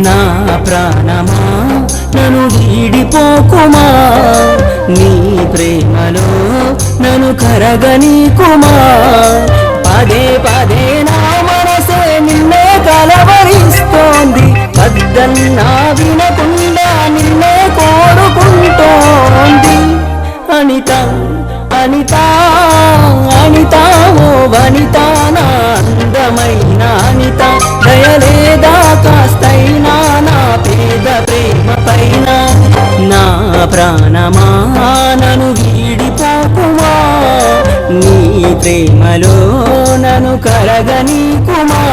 నా ప్రాణమా నన్ను వీడిపోకుమా, నీ ప్రేమలో నన్ను కరగనీకుమా. పదే పదే నా మనసే నిన్నే కలవరిస్తోంది, వద్దన్నా వినకుండా నిన్నే కోరుకుంటోంది. అనిత అనిత అనిత ఓ వనిత, నా అందమైన అనిత, దయలేదా కాస్తైనా నా పేద ప్రేమ పైన. నా ప్రాణమా నన్ను వీడిపోకుమా, నీ ప్రేమలో నన్ను కరగనీకుమా.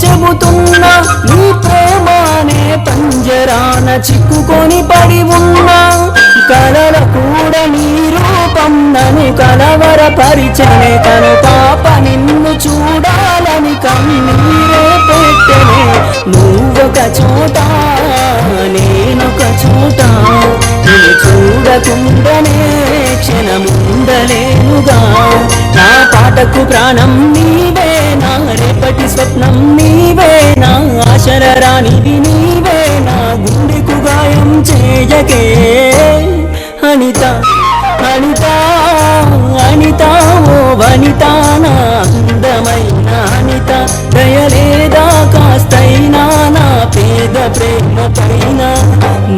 చెబుతున్నా నీ ప్రేమానే పంజరాన చిక్కుకొని పడి ఉన్నా, కలల కూడా నీ రూపం నన్ను కలవరపరిచనే. తను పాప నిన్ను చూడాలని కన్నీరే పెట్టనే. నువ్వొక చోట నేనొక చోట, నిన్ను చూడకుండానే క్షణముండలేనుగా. నా పాటకు ప్రాణం నీవే, నా రేపటి స్వప్నం నీవే, నా ఆశల రానిది నీవే, నా గుండెకు గాయం చేయకే. అనిత అనిత అనిత ఓ వనిత, నా అందమైన అనిత, దయలేదా కాస్తైనా నా పేద ప్రేమ పైన.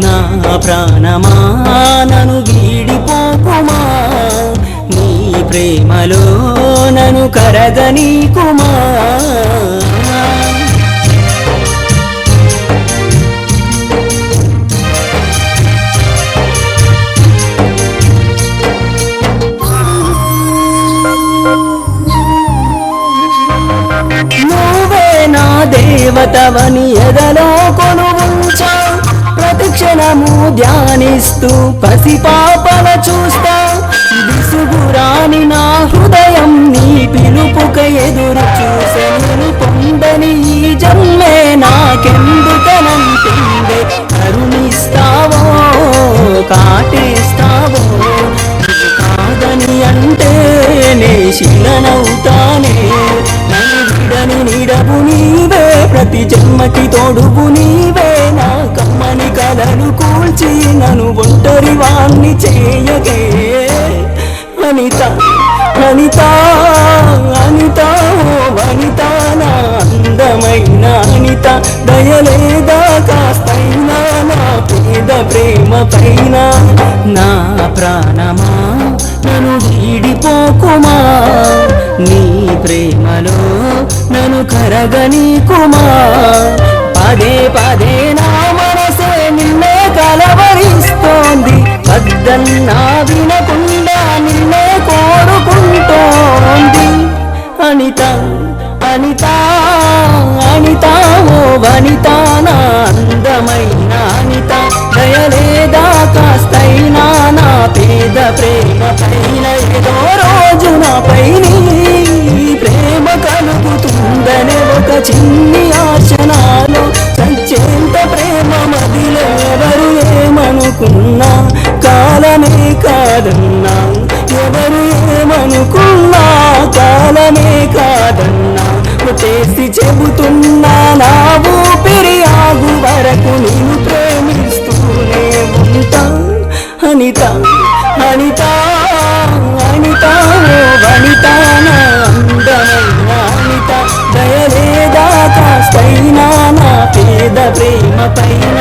నా ప్రాణమా నన్ను వీడిపోకుమా, నీ ప్రేమలో నన్ను కరగనీకుమా. నువ్వే నా దేవతవని ఎదలో కొలువుంచా, ప్రతిక్షణము ధ్యానిస్తూ పసిపాపల చూస్తా. విసుగురాని నా హృదయం నీ పిలుపుక ఎదురు చూసే. నేను పొందని ఈ జన్మే నాకెందుకనంటుందే. కరుణిస్తావో కాటేస్తావో, కాదని అంటే నే శిలనవుతానే. నన్ను విడని నీడవు నీవే, ప్రతి జన్మకి తోడువు నీవే. నా కమ్మని కలను కూల్చి నన్ను ఒంటరి వాణ్ణి చేయకే. అనిత అనిత అనిత ఓ వనిత, నా అందమైన అనిత, దయలేదా కాస్తైనా నా పేద ప్రేమ పైన. నా ప్రాణమా నన్ను వీడిపోకుమా, నీ ప్రేమలో నన్ను కరగనీకుమా. పదే పదే నా మనసే నిన్నే కలవరిస్తోంది, వద్దన్నా వినకుండా నిన్నే కోరుకుంటోంది. అనిత అనిత అనిత ఓ వనిత, నా అందమైన అనిత, దయలేదా కాస్తైనా నా పేద ప్రేమ పైన. ఏదో రోజు నాపై నీ ప్రేమ కలుగుతుందనే ఒక చిన్ని ఆశ నాలో. సచ్చేంత ప్రేమ మదిలో ఎవరు ఏమనుకున్నా, కాలమే కాదన్నా. ఎవరు ఏమనుకున్నా, కాలమే కాదన్నా. చేసి చెబుతున్నా నా ఊపిరి ఆగు వరకు నిన్ను ప్రేమిస్తూనే ఉంటా. అనిత అనిత అనిత ఓ వనిత, నా అందమైన అనిత, దయలేదా కాస్తైనా నా పేద పేద ప్రేమ పైన